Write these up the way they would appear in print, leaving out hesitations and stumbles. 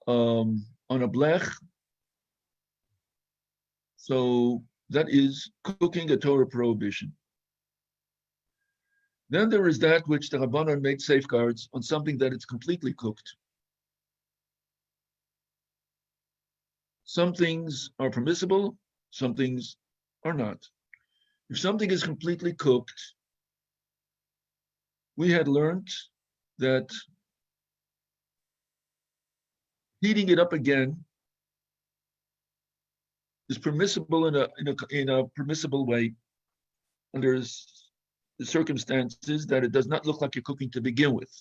on a blech. So that is cooking a Torah prohibition. Then there is that which the Rabbanan made safeguards on something that it's completely cooked. Some things are permissible, some things are not. If something is completely cooked, we had learned that heating it up again is permissible in a permissible way under the circumstances that it does not look like you're cooking to begin with.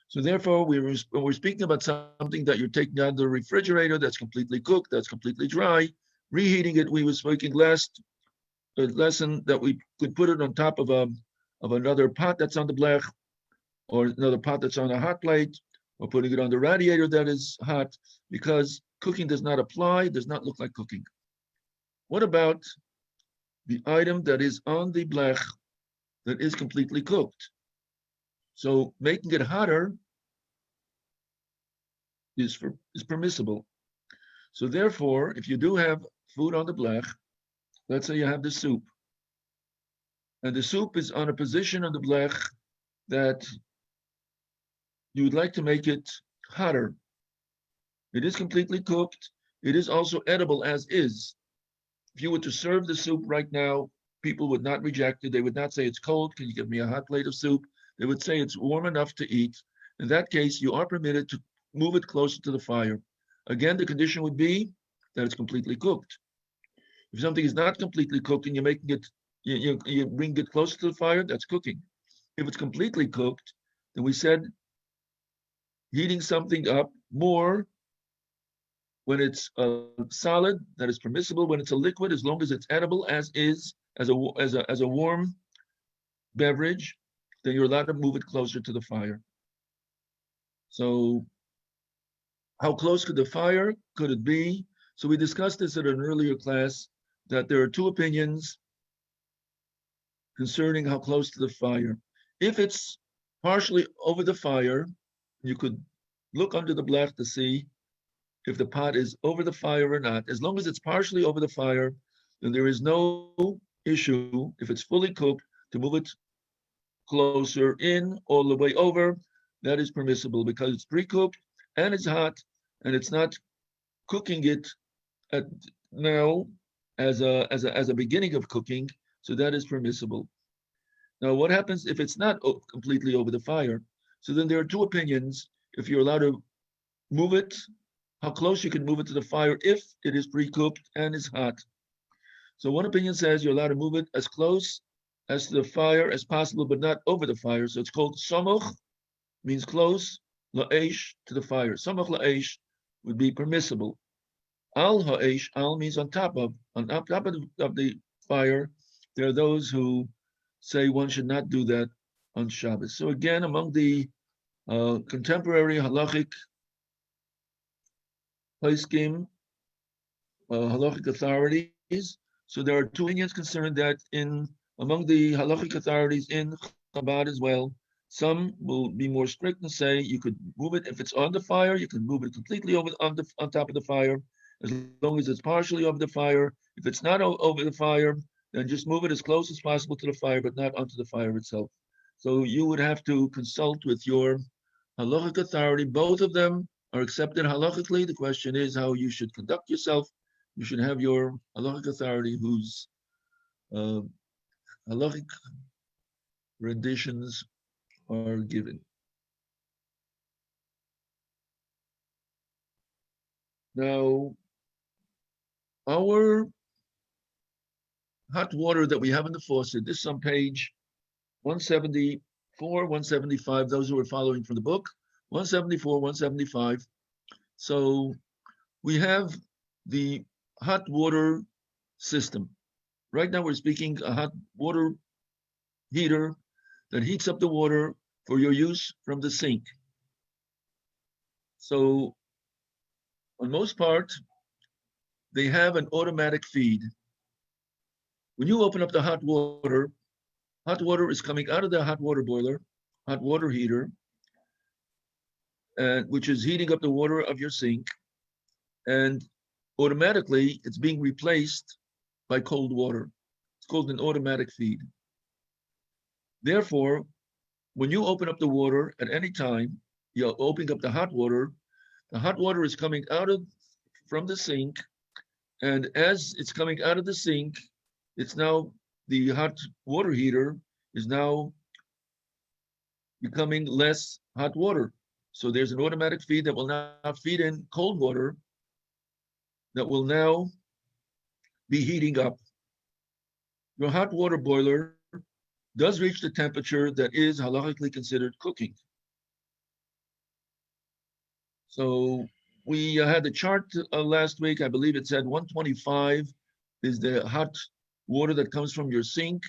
So therefore, when we're speaking about something that you're taking out of the refrigerator that's completely cooked, that's completely dry, reheating it, we were speaking last lesson that we could put it on top of another pot that's on the blech, or another pot that's on a hot plate, or putting it on the radiator that is hot, because cooking does not apply, does not look like cooking. What about the item that is on the blech that is completely cooked? So making it hotter is permissible. So therefore, if you do have food on the blech, let's say you have the soup, and the soup is on a position on the blech that you would like to make it hotter. It is completely cooked. It is also edible as is. If you were to serve the soup right now, people would not reject it. They would not say it's cold. Can you give me a hot plate of soup? They would say it's warm enough to eat. In that case, you are permitted to move it closer to the fire. Again, the condition would be that it's completely cooked. If something is not completely cooked and you're making it, you bring it closer to the fire, that's cooking. If it's completely cooked, then we said heating something up more when it's solid, that is permissible. When it's a liquid, as long as it's edible as is, as a warm beverage, then you're allowed to move it closer to the fire. So how close to the fire could it be? So we discussed this at an earlier class, that there are two opinions concerning how close to the fire. If it's partially over the fire, you could look under the blech to see if the pot is over the fire or not. As long as it's partially over the fire, then there is no issue, if it's fully cooked, to move it closer in, all the way over. That is permissible because it's pre-cooked and it's hot, and it's not cooking it at now as a beginning of cooking, so that is permissible. Now, what happens if it's not completely over the fire? So then there are two opinions if you're allowed to move it, how close you can move it to the fire if it is pre-cooked and is hot. So one opinion says you're allowed to move it as close as to the fire as possible, but not over the fire. So it's called samoch, means close, la'esh, to the fire. Samoch la'esh would be permissible. Al ha'esh, al means on top of the fire. There are those who say one should not do that on Shabbos. So again, among the contemporary halachic poskim, halachic authorities, so there are two opinions concerned that among the halachic authorities in Chabad as well. Some will be more strict and say you could move it if it's on the fire, you can move it completely on top of the fire, as long as it's partially over the fire. If it's not over the fire, then just move it as close as possible to the fire, but not onto the fire itself. So you would have to consult with your halachic authority. Both of them are accepted halachically. The question is how you should conduct yourself. You should have your halachic authority whose halachic renditions are given. Now, our hot water that we have in the faucet, this is on page 174, 175, those who are following from the book, 174, 175. So we have the hot water system. Right now we're speaking a hot water heater that heats up the water for your use from the sink. So on most part, they have an automatic feed. When you open up the hot water is coming out of the hot water boiler, hot water heater, and which is heating up the water of your sink, and automatically it's being replaced by cold water. It's called an automatic feed. Therefore, when you open up the water at any time, you're opening up the hot water. The hot water is coming out of from the sink, and as it's coming out of the sink, it's now the hot water heater is now becoming less hot water. So there's an automatic feed that will now feed in cold water that will now be heating up. Your hot water boiler does reach the temperature that is halachically considered cooking. So we had the chart last week. I believe it said 125 is the hot water that comes from your sink.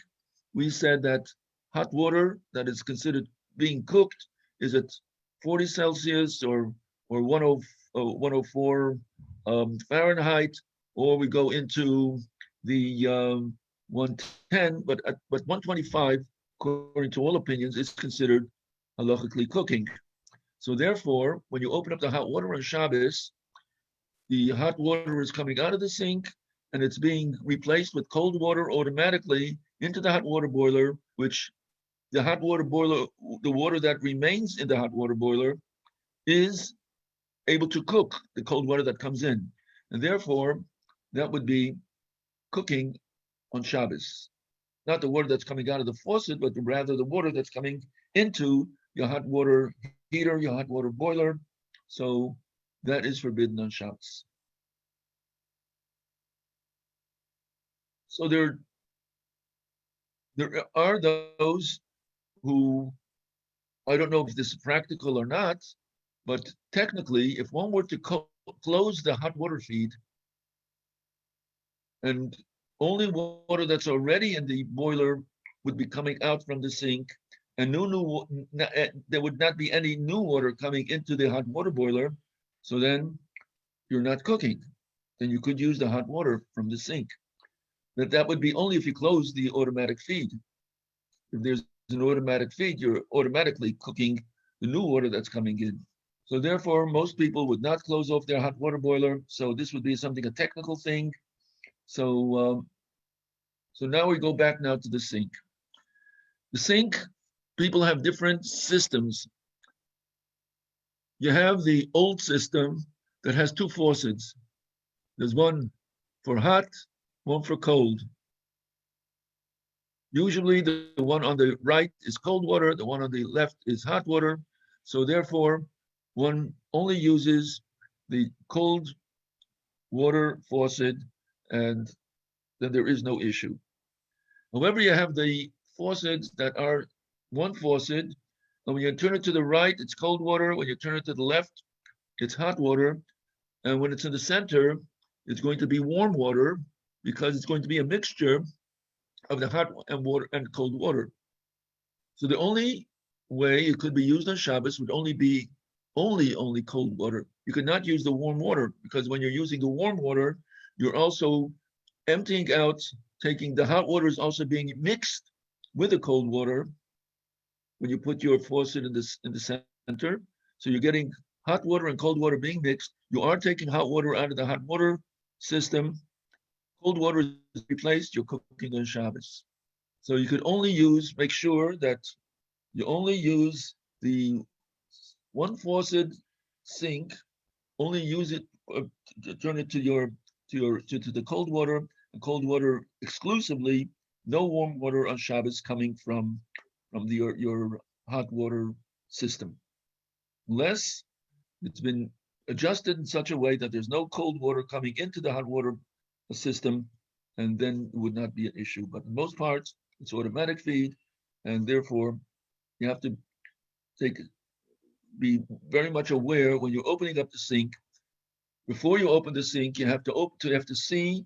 We said that hot water that is considered being cooked is at 40 Celsius or 104 Fahrenheit, or we go into the 110, but 125, according to all opinions, is considered halachically cooking. So therefore, when you open up the hot water on Shabbos, the hot water is coming out of the sink and it's being replaced with cold water automatically into the hot water boiler, which the hot water boiler, the water that remains in the hot water boiler is able to cook the cold water that comes in. And therefore, that would be cooking on Shabbos. Not the water that's coming out of the faucet, but rather the water that's coming into your hot water heater, your hot water boiler. So that is forbidden on Shabbos. So there are those who, I don't know if this is practical or not, but technically, if one were to close the hot water feed and only water that's already in the boiler would be coming out from the sink, and there would not be any new water coming into the hot water boiler, so then you're not cooking. Then you could use the hot water from the sink. But that would be only if you close the automatic feed. If there's an automatic feed, you're automatically cooking the new water that's coming in. So therefore, most people would not close off their hot water boiler. So this would be a technical thing. So now we go back now to the sink. The sink, people have different systems. You have the old system that has two faucets. There's one for hot, one for cold. Usually the one on the right is cold water, the one on the left is hot water. So therefore, one only uses the cold water faucet and then there is no issue. However, you have the faucets that are one faucet, and when you turn it to the right, it's cold water. When you turn it to the left, it's hot water. And when it's in the center, it's going to be warm water because it's going to be a mixture of the hot and water and cold water. So the only way it could be used on Shabbos would only be only cold water. You could not use the warm water because when you're using the warm water, you're also emptying out, taking the hot water is also being mixed with the cold water when you put your faucet in the center. So you're getting hot water and cold water being mixed. You are taking hot water out of the hot water system. Cold water is replaced, you're cooking on Shabbos. So you could only make sure that you only use the one faucet sink, only use it, turn it to the cold water, and cold water exclusively, no warm water on Shabbos coming from your hot water system. Unless it's been adjusted in such a way that there's no cold water coming into the hot water system, and then it would not be an issue. But in most parts, it's automatic feed, and therefore you have to be very much aware when you're opening up the sink. Before you open the sink, you have to see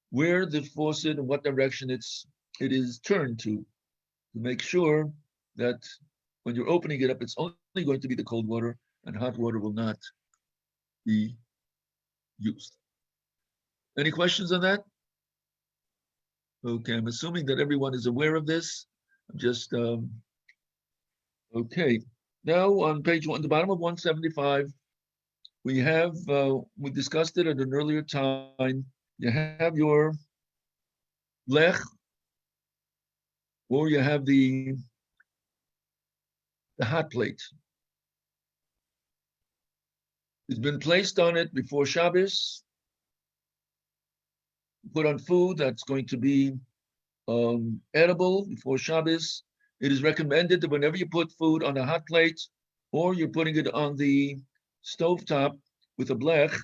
where the faucet and what direction it is turned to make sure that when you're opening it up, it's only going to be the cold water and hot water will not be used. Any questions on that? Okay, I'm assuming that everyone is aware of this. I'm just, okay. Now on page one, the bottom of 175, we discussed it at an earlier time. You have your lech, or you have the hot plate. It's been placed on it before Shabbos, put on food that's going to be edible before Shabbos. It is recommended that whenever you put food on a hot plate, or you're putting it on the stovetop with a blech,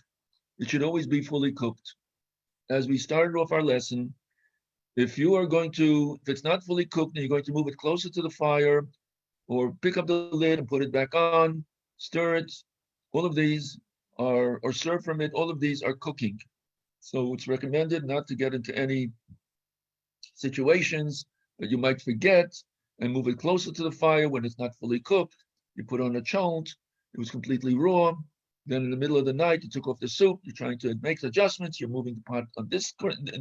it should always be fully cooked. As we started off our lesson, if it's not fully cooked and you're going to move it closer to the fire, or pick up the lid and put it back on, stir it, all of these or serve from it, all of these are cooking. So it's recommended not to get into any situations that you might forget and move it closer to the fire when it's not fully cooked. You put on a cholent, it was completely raw. Then in the middle of the night, you took off the soup, you're trying to make adjustments, you're moving the pot on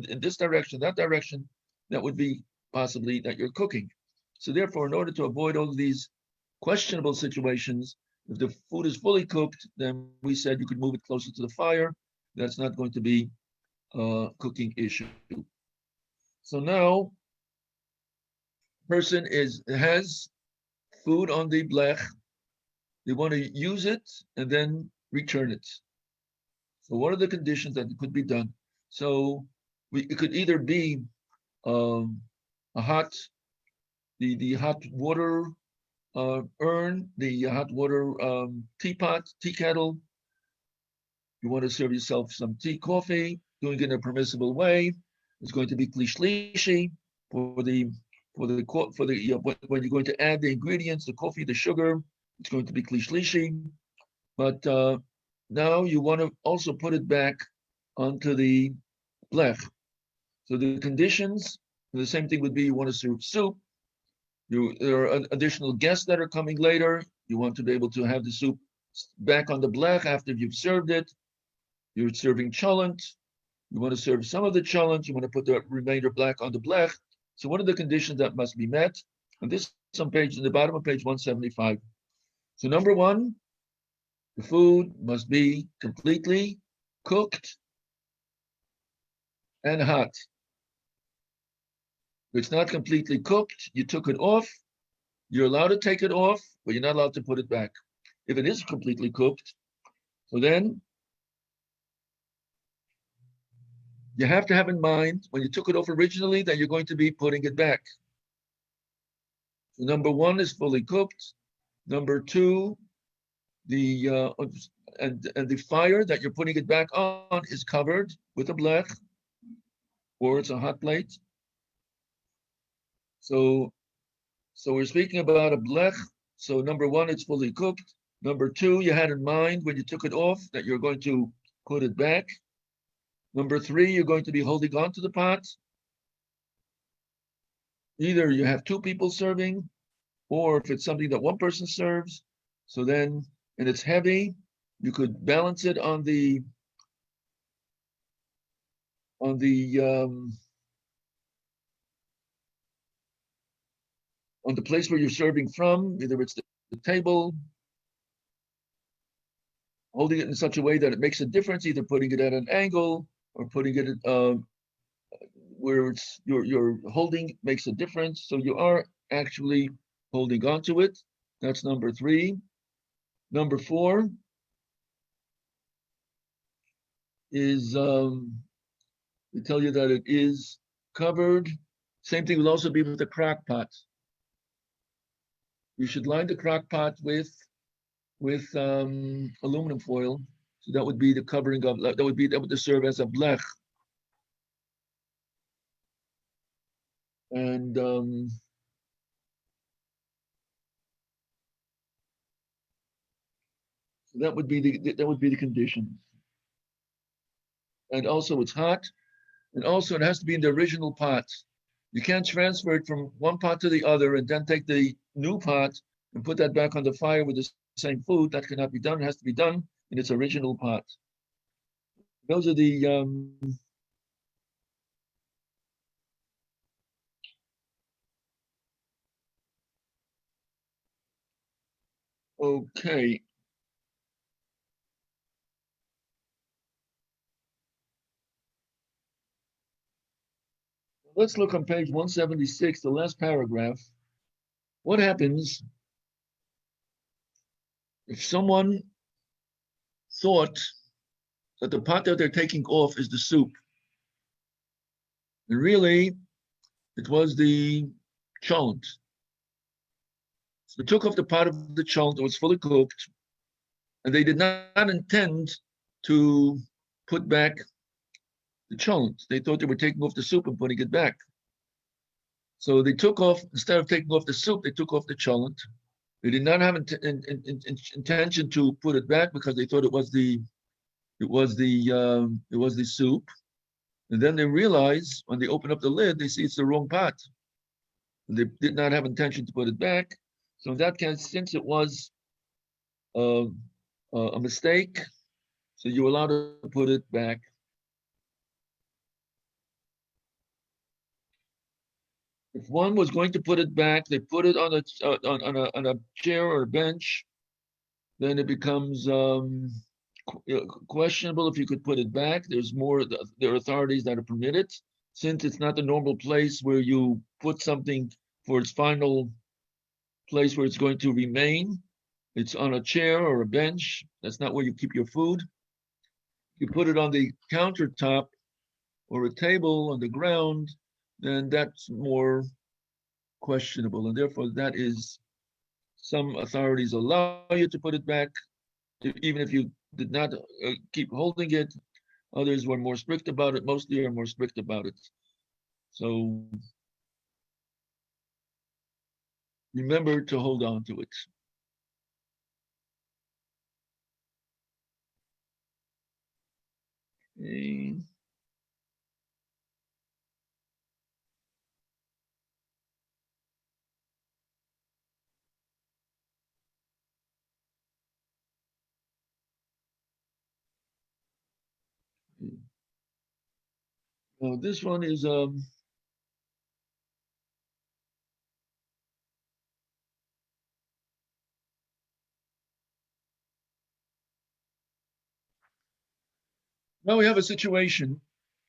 in this direction, that direction. That would be possibly that you're cooking. So therefore, in order to avoid all of these questionable situations, if the food is fully cooked, then we said you could move it closer to the fire. That's not going to be a cooking issue. So now, person has food on the blech. They want to use it and then return it. So what are the conditions that it could be done? So it could either be a hot, the hot water urn, the hot water teapot, tea kettle. You want to serve yourself some tea, coffee, doing it in a permissible way. It's going to be klishlishi for the when you're going to add the ingredients, the coffee, the sugar. It's going to be klishlishi. But now you want to also put it back onto the blech. So the conditions, the same thing would be you want to serve soup. There are additional guests that are coming later. You want to be able to have the soup back on the blech after you've served it. You're serving cholent. You want to serve some of the cholent. You want to put the remainder black on the blech. So what are the conditions that must be met? And this is on in the bottom of page 175. So number one, the food must be completely cooked and hot. If it's not completely cooked, you took it off. You're allowed to take it off, but you're not allowed to put it back. If it is completely cooked, so then you have to have in mind when you took it off originally that you're going to be putting it back. So number one is fully cooked. Number two, the the fire that you're putting it back on is covered with a blech, or it's a hot plate. So we're speaking about a blech. So number one, it's fully cooked. Number two, you had in mind when you took it off that you're going to put it back. Number three, you're going to be holding on to the pot. Either you have two people serving, or if it's something that one person serves, so then, and it's heavy, you could balance it on the on the um, on the place where you're serving from, either it's the table, holding it in such a way that it makes a difference, either putting it at an angle or putting it where it's you're holding makes a difference. So you are actually holding on to it. That's number three. Number four is they tell you that it is covered. Same thing will also be with the crock pot. You should line the crock pot with aluminum foil. So that would be the covering of that would serve as a blech. And so that would be the conditions. And also it's hot, and also it has to be in the original pot. You can't transfer it from one pot to the other and then take the new pot and put that back on the fire with the same food. That cannot be done. It has to be done in its original pot. Those are the Okay. Let's look on page 176, the last paragraph. What happens if someone thought that the pot that they're taking off is the soup? And really, it was the cholent. So they took off the pot of the cholent that was fully cooked, and they did not intend to put back the cholent. They thought they were taking off the soup and putting it back. So they took off, instead of taking off the soup, they took off the cholent. They did not have intention to put it back because they thought it was the soup. And then they realize when they open up the lid, they see it's the wrong pot. And they did not have intention to put it back. So in that case, since it was uh, a mistake, so you're allowed to put it back. If one was going to put it back, they put it on a chair or a bench, then it becomes questionable if you could put it back. There are authorities that are permitted, since it's not the normal place where you put something for its final place where it's going to remain. It's on a chair or a bench. That's not where you keep your food. You put it on the countertop or a table on the ground, then that's more questionable. And therefore, that is, some authorities allow you to put it back, even if you did not keep holding it. Others were more strict about it. Mostly are more strict about it. So remember to hold on to it. Okay. Now this one is now we have a situation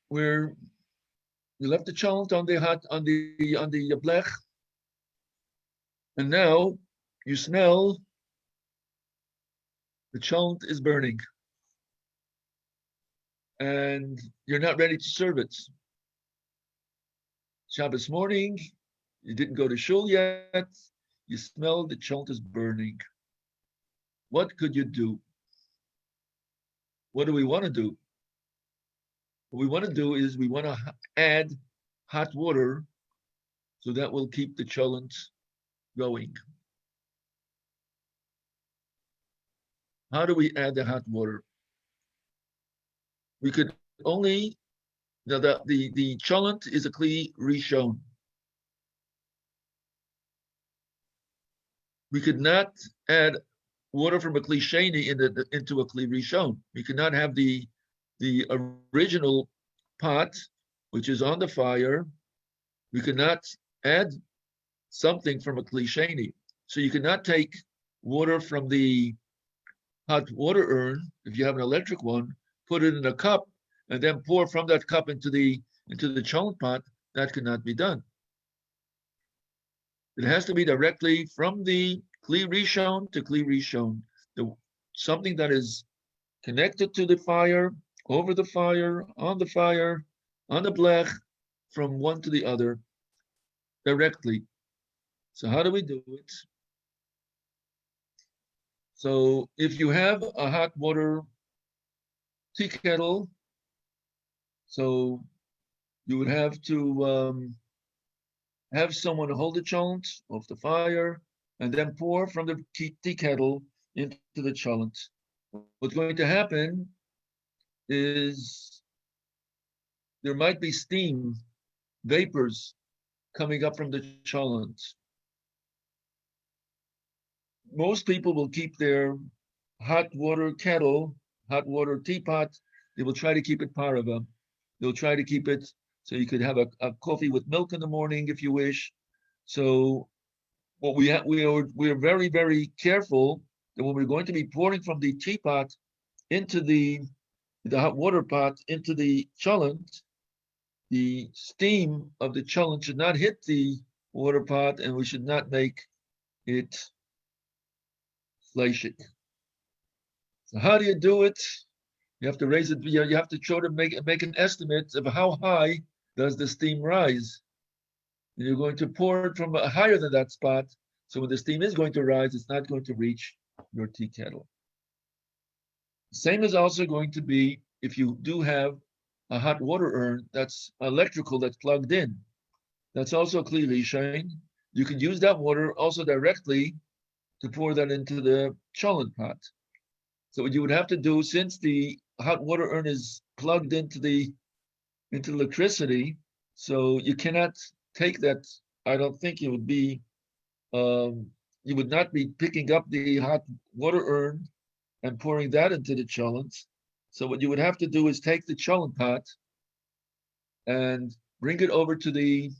where you left the child on the hot on the blech, and now you smell the child is burning, and you're not ready to serve it. Shabbos morning, you didn't go to shul yet. You smell the child is burning. What could you do? What do we want to do? What we want to do is we want to add hot water so that will keep the cholent going. How do we add the hot water? We could only, now the cholent is a kli rishon. We could not add water from a kli sheni into a kli rishon. We could not have the original pot, which is on the fire. We could not add something from a kli sheni. So you cannot take water from the hot water urn, if you have an electric one, put it in a cup, and then pour from that cup into the cholent pot. That cannot be done. It has to be directly from the kli rishon to kli rishon. Something that is connected to the fire, over the fire, on the blech, from one to the other, directly. So how do we do it? So if you have a hot water tea kettle, so you would have to have someone hold the cholent off the fire and then pour from the tea kettle into the cholent. What's going to happen is there might be steam, vapors coming up from the cholent. Most people will keep their hot water kettle, hot water teapot, they will try to keep it parava. They'll try to keep it so you could have a coffee with milk in the morning if you wish. So what we are very, very careful that when we're going to be pouring from the teapot into the hot water pot into the cholent, the steam of the cholent should not hit the water pot, and we should not make it fleshik. So how do you do it? You have to raise it. You have to try to make an estimate of how high does the steam rise. And you're going to pour it from higher than that spot. So when the steam is going to rise, it's not going to reach your tea kettle. Same is also going to be if you do have a hot water urn that's electrical, that's plugged in. That's also kli rishon. You can use that water also directly to pour that into the cholent pot. So what you would have to do, since the hot water urn is plugged into the electricity, so you cannot take that. I don't think it would be. You would not be picking up the hot water urn and pouring that into the cholent. So what you would have to do is take the cholent pot and bring it over to the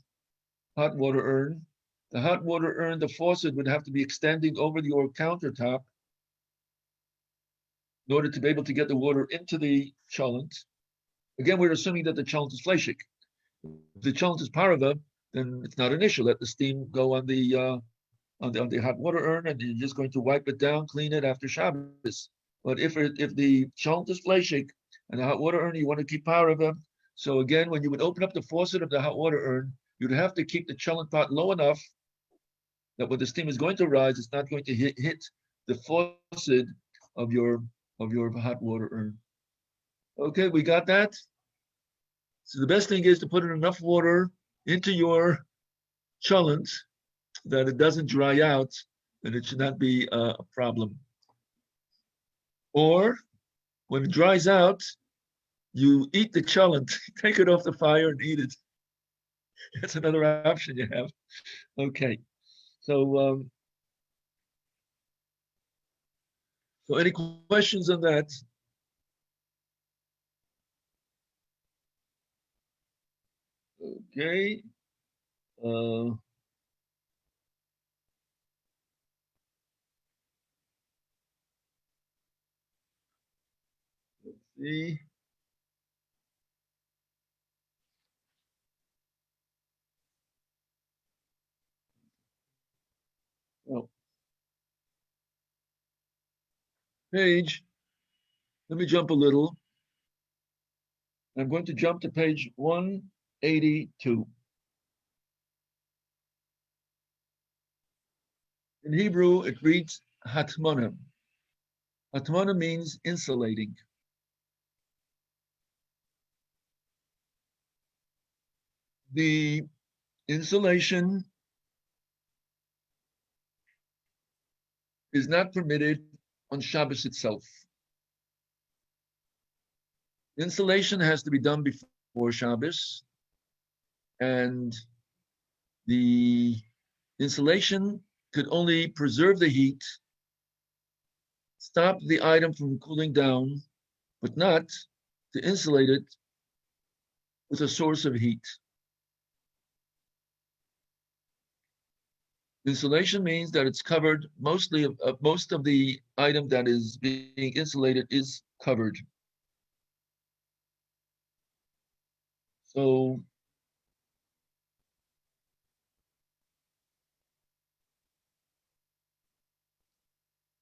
hot water urn. The hot water urn, the faucet would have to be extending over your countertop in order to be able to get the water into the cholent. Again, we're assuming that the cholent is fleshik. If the cholent is parava, then it's not an issue. Let the steam go on the hot water urn, and you're just going to wipe it down, clean it after Shabbos. But if the cholent is fleshik and the hot water urn you want to keep parava, so again, when you would open up the faucet of the hot water urn, you'd have to keep the cholent pot low enough that when the steam is going to rise, it's not going to hit the faucet of your hot water urn. Okay, we got that. So the best thing is to put in enough water into your cholent that it doesn't dry out, and it should not be a problem. Or when it dries out, you eat the cholent, take it off the fire and eat it. That's another option you have. Okay, so so any questions on that? Okay. Let's see. Oh, page. Let me jump a little. I'm going to jump to page 182. In Hebrew, it reads hatmana. Hatmana means insulating. The insulation is not permitted on Shabbos itself. Insulation has to be done before Shabbos, and the insulation could only preserve the heat, stop the item from cooling down, but not to insulate it with a source of heat. Insulation means that it's covered, most of the item that is being insulated is covered. So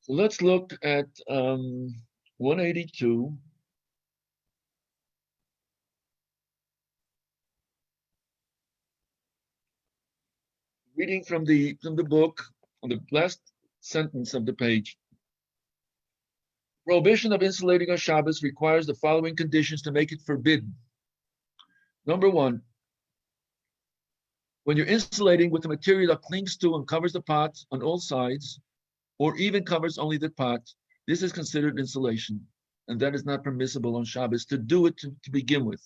let's look at 182. Reading from the book, on the last sentence of the page. Prohibition of insulating on Shabbos requires the following conditions to make it forbidden. Number one, when you're insulating with a material that clings to and covers the pot on all sides, or even covers only the pot, this is considered insulation, and that is not permissible on Shabbos to do it to begin with.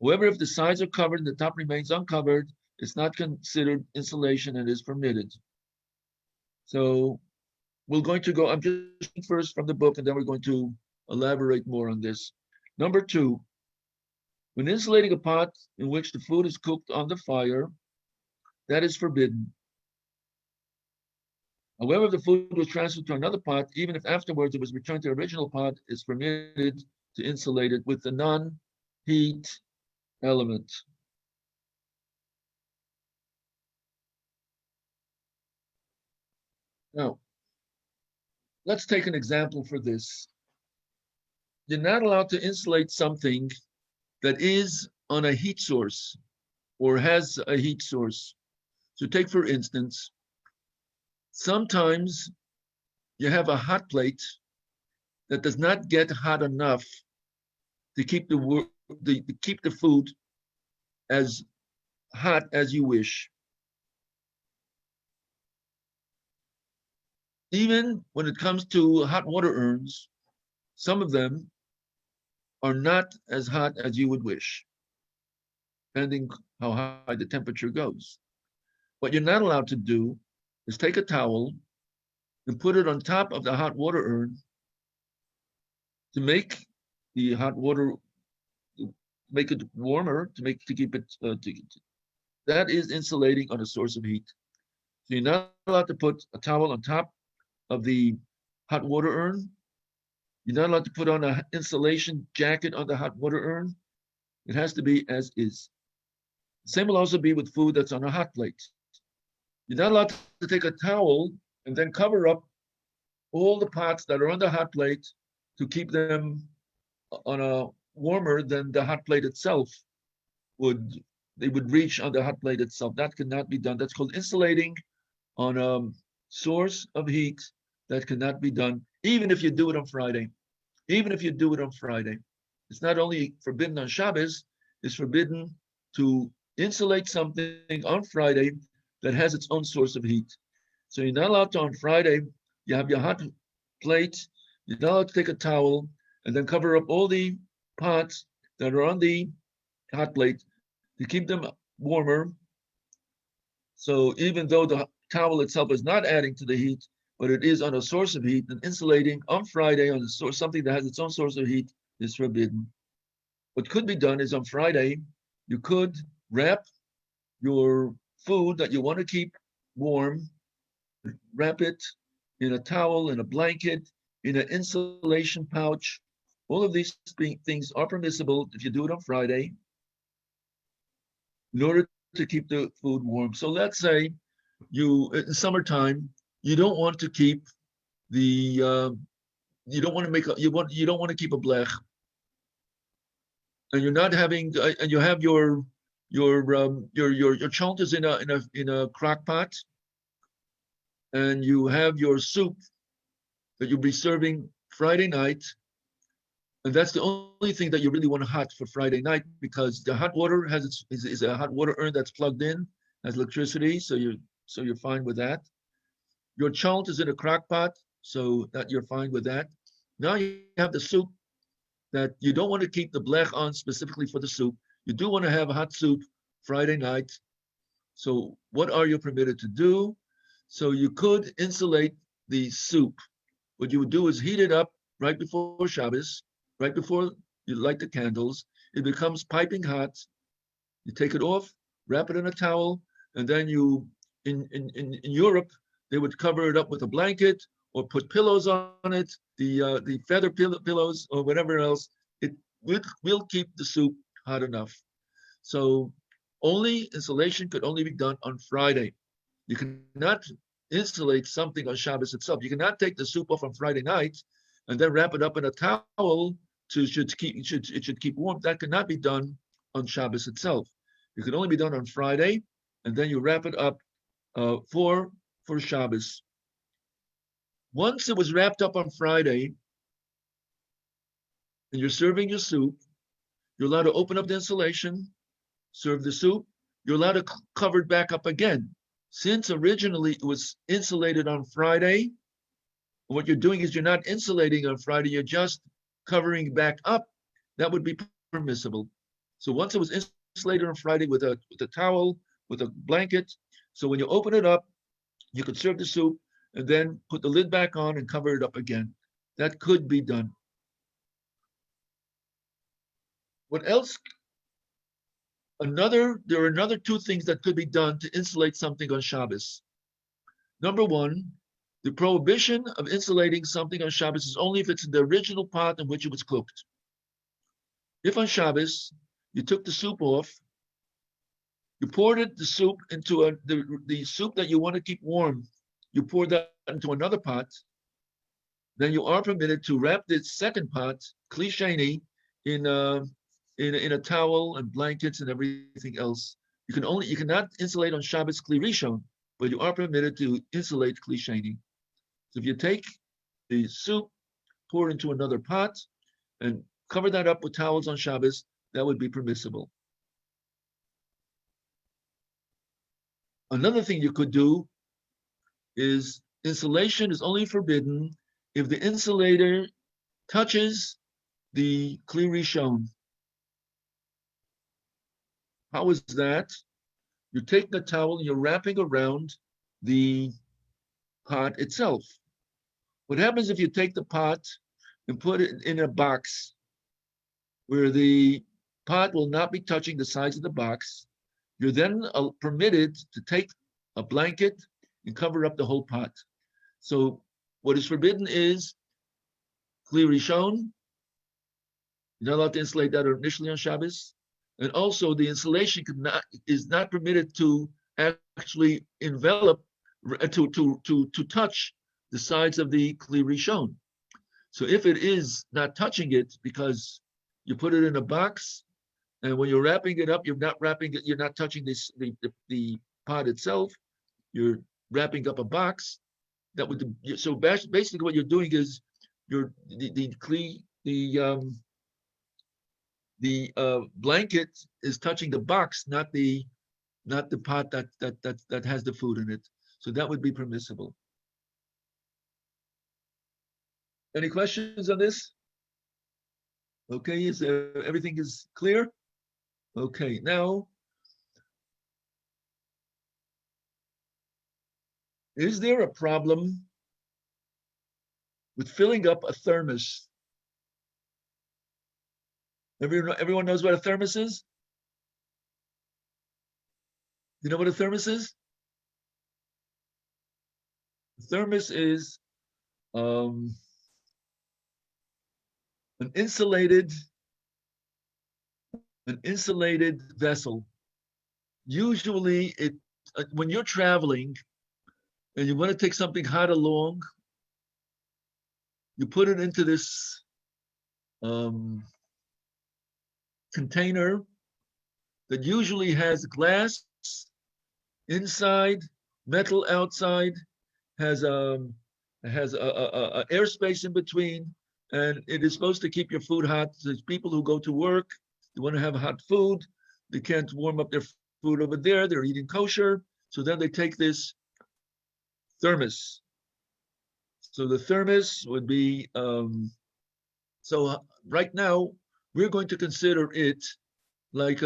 However, if the sides are covered and the top remains uncovered, it's not considered insulation and is permitted. So we're going to go, I'm just first from the book, and then we're going to elaborate more on this. Number two, when insulating a pot in which the food is cooked on the fire, that is forbidden. However, if the food was transferred to another pot, even if afterwards it was returned to the original pot, it's permitted to insulate it with the non-heat element. Now, let's take an example for this. You're not allowed to insulate something that is on a heat source or has a heat source. So take, for instance, sometimes you have a hot plate that does not get hot enough to keep the food as hot as you wish. Even when it comes to hot water urns, some of them are not as hot as you would wish, depending how high the temperature goes. What you're not allowed to do is take a towel and put it on top of the hot water urn to make the hot water, make it warmer, to keep it, that is insulating on a source of heat. So you're not allowed to put a towel on top of the hot water urn. You're not allowed to put on an insulation jacket on the hot water urn. It has to be as is. The same will also be with food that's on a hot plate. You're not allowed to take a towel and then cover up all the pots that are on the hot plate to keep them on a warmer than the hot plate itself would, they would reach on the hot plate itself. That cannot be done. That's called insulating on a source of heat. That cannot be done, even if you do it on Friday. Even if you do it on Friday. It's not only forbidden on Shabbos, it's forbidden to insulate something on Friday that has its own source of heat. So you're not allowed to, on Friday, you have your hot plate, you're not allowed to take a towel and then cover up all the pots that are on the hot plate to keep them warmer. So even though the towel itself is not adding to the heat, but it is on a source of heat, and insulating on Friday on a source, something that has its own source of heat is forbidden. What could be done is on Friday, you could wrap your food that you want to keep warm, wrap it in a towel, in a blanket, in an insulation pouch. All of these things are permissible if you do it on Friday in order to keep the food warm. So let's say you, in summertime, you don't want to keep the, you don't want to make a, you don't want to keep a blech, and you're not having, and you have your chont is in a crock pot, and you have your soup that you'll be serving Friday night, and that's the only thing that you really want hot for Friday night, because the hot water has is a hot water urn that's plugged in, has electricity, so you're fine with that. Your chont is in a crock pot, so that you're fine with that. Now you have the soup that you don't want to keep the blech on specifically for the soup. You do want to have hot soup Friday night. So what are you permitted to do? So you could insulate the soup. What you would do is heat it up right before Shabbos, right before you light the candles. It becomes piping hot. You take it off, wrap it in a towel, and then you, in Europe, they would cover it up with a blanket or put pillows on it, the feather pillows or whatever else. It will keep the soup hot enough. So only insulation could only be done on Friday. You cannot insulate something on Shabbos itself. You cannot take the soup off on Friday night and then wrap it up in a towel it should keep warm. That cannot be done on Shabbos itself. It can only be done on Friday, and then you wrap it up for Shabbos. Once it was wrapped up on Friday, and you're serving your soup, you're allowed to open up the insulation, serve the soup. You're allowed to cover it back up again. Since originally it was insulated on Friday, what you're doing is you're not insulating on Friday, you're just covering back up. That would be permissible. So once it was insulated on Friday with a towel, with a blanket, so when you open it up, you could serve the soup and then put the lid back on and cover it up again. That could be done. What else? There are another two things that could be done to insulate something on Shabbos. Number one, The prohibition of insulating something on Shabbos is only if it's in the original pot in which it was cooked. If on Shabbos you took the soup off, you poured the soup into the soup that you want to keep warm, you pour that into another pot, then you are permitted to wrap the second pot, kli sheni, in a towel and blankets and everything else. You cannot insulate on Shabbos kli rishon, but you are permitted to insulate kli sheni. So if you take the soup, pour it into another pot, and cover that up with towels on Shabbos, that would be permissible. Another thing you could do is insulation is only forbidden if the insulator touches the kli rishon. How is that? You're taking a towel and you're wrapping around the pot itself. What happens if you take the pot and put it in a box where the pot will not be touching the sides of the box? You're then permitted to take a blanket and cover up the whole pot. So what is forbidden is kli rishon. You're not allowed to insulate that initially on Shabbos. And also the insulation is not permitted to actually envelop, to touch the sides of the kli rishon. So if it is not touching it because you put it in a box, and when you're wrapping it up, you're not touching the pot itself, you're wrapping up a box. So basically what you're doing is the blanket is touching the box, not the pot that has the food in it. So that would be permissible. Any questions on this? Okay, everything is clear? Okay, now, is there a problem with filling up a thermos? Everyone knows what a thermos is? You know what a thermos is? A thermos is an insulated vessel. Usually when you're traveling and you want to take something hot along, you put it into this container that usually has glass inside, metal outside, has a airspace in between, and it is supposed to keep your food hot. There's people who go to work, they want to have hot food, they can't warm up their food over there, they're eating kosher, so then they take this thermos. So the thermos would be, so right now, we're going to consider it like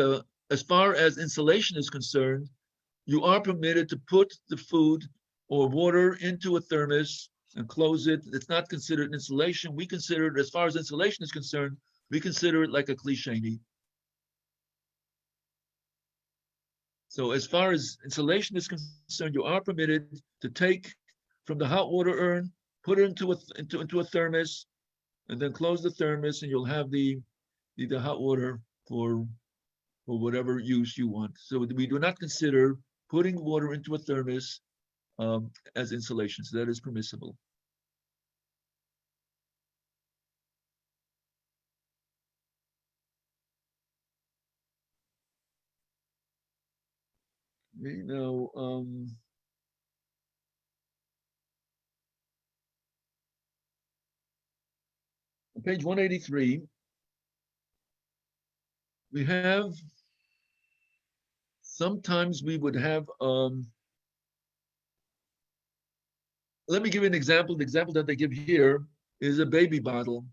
as far as insulation is concerned, you are permitted to put the food or water into a thermos and close it. It's not considered insulation. We consider it, as far as insulation is concerned, we consider it like a kli sheni. So as far as insulation is concerned, you are permitted to take from the hot water urn, put it into a thermos, and then close the thermos, and you'll have the hot water for whatever use you want. So we do not consider putting water into a thermos as insulation. So that is permissible. Okay, now, on page 183, we have, sometimes we would have, let me give you an example. The example that they give here is a baby bottle.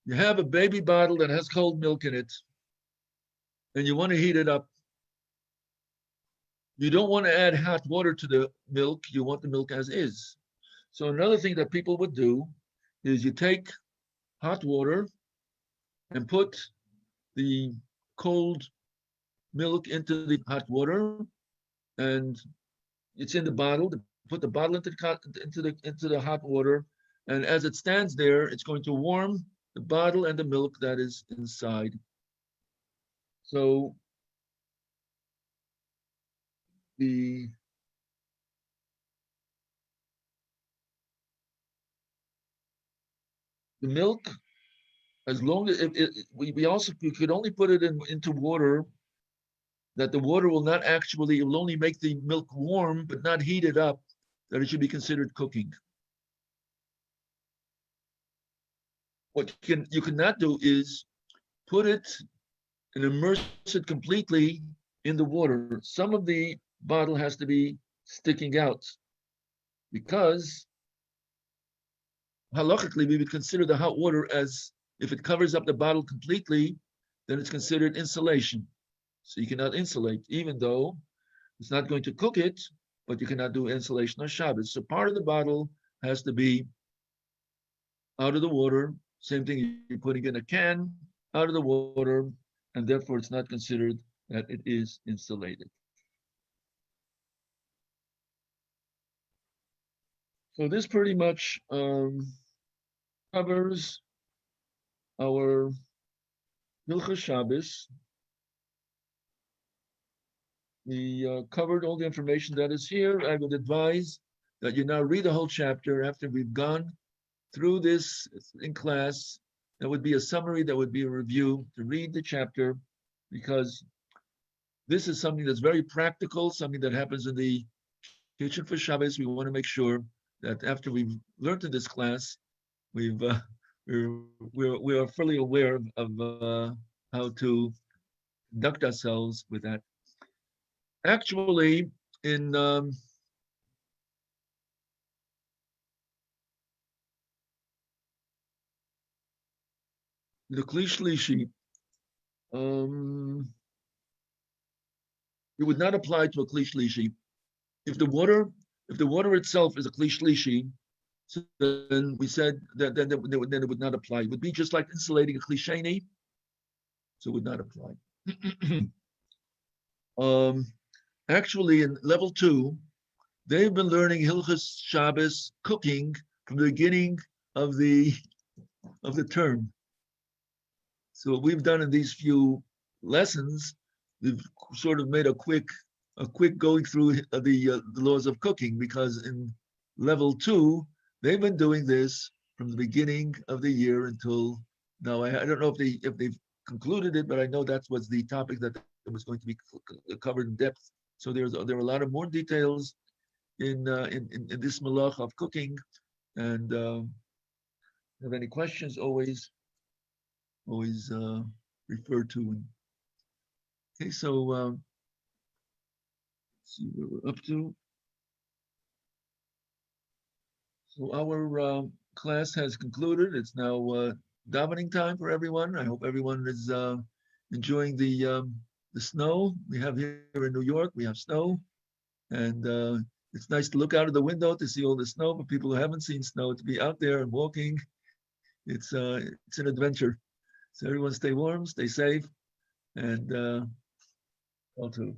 You have a baby bottle that has cold milk in it, and you want to heat it up. You don't want to add hot water to the milk. You want the milk as is. So another thing that people would do is you take hot water and put the cold milk into the hot water, and it's in the bottle. The put the bottle into the hot water, and as it stands there, it's going to warm the bottle and the milk that is inside. So the milk, as long as we also you could only put it into water that the water will not actually, it will only make the milk warm, but not heat it up, that it should be considered cooking. What you cannot do is put it and immerse it completely in the water. Some of the bottle has to be sticking out because halachically we would consider the hot water as, if it covers up the bottle completely, then it's considered insulation. So you cannot insulate, even though it's not going to cook it, but you cannot do insulation on Shabbos. So part of the bottle has to be out of the water. Same thing, you're putting in a can out of the water, and therefore it's not considered that it is insulated. So this pretty much covers our Hilchos Shabbos. We covered all the information that is here. I would advise that you now read the whole chapter after we've gone through this in class. That would be a summary, that would be a review, to read the chapter, because this is something that's very practical, something that happens in the kitchen for Shabbos. We want to make sure that after we've learned in this class, we are fully aware of how to conduct ourselves with that. Actually, in the Kli Shlishi, it would not apply to a Kli Shlishi. If the water itself is a Kli Shlishi, so then we said that then it would not apply. It would be just like insulating a Kli Sheni, so it would not apply. Actually, in level 2, they've been learning Hilchos Shabbos cooking from the beginning of the term. So what we've done in these few lessons, we've sort of made a quick going through the laws of cooking, because in level 2, they've been doing this from the beginning of the year until now. I don't know if they've concluded it, but I know that was the topic that was going to be covered in depth. So there are a lot of more details in this malach of cooking, and have any questions, always refer to. Okay, so let's see where we're up to. So our class has concluded. It's now davening time for everyone. I hope everyone is enjoying the snow we have here in New York. We have snow, and it's nice to look out of the window to see all the snow. For people who haven't seen snow, to be out there and walking, it's an adventure. So everyone stay warm, stay safe, and all too.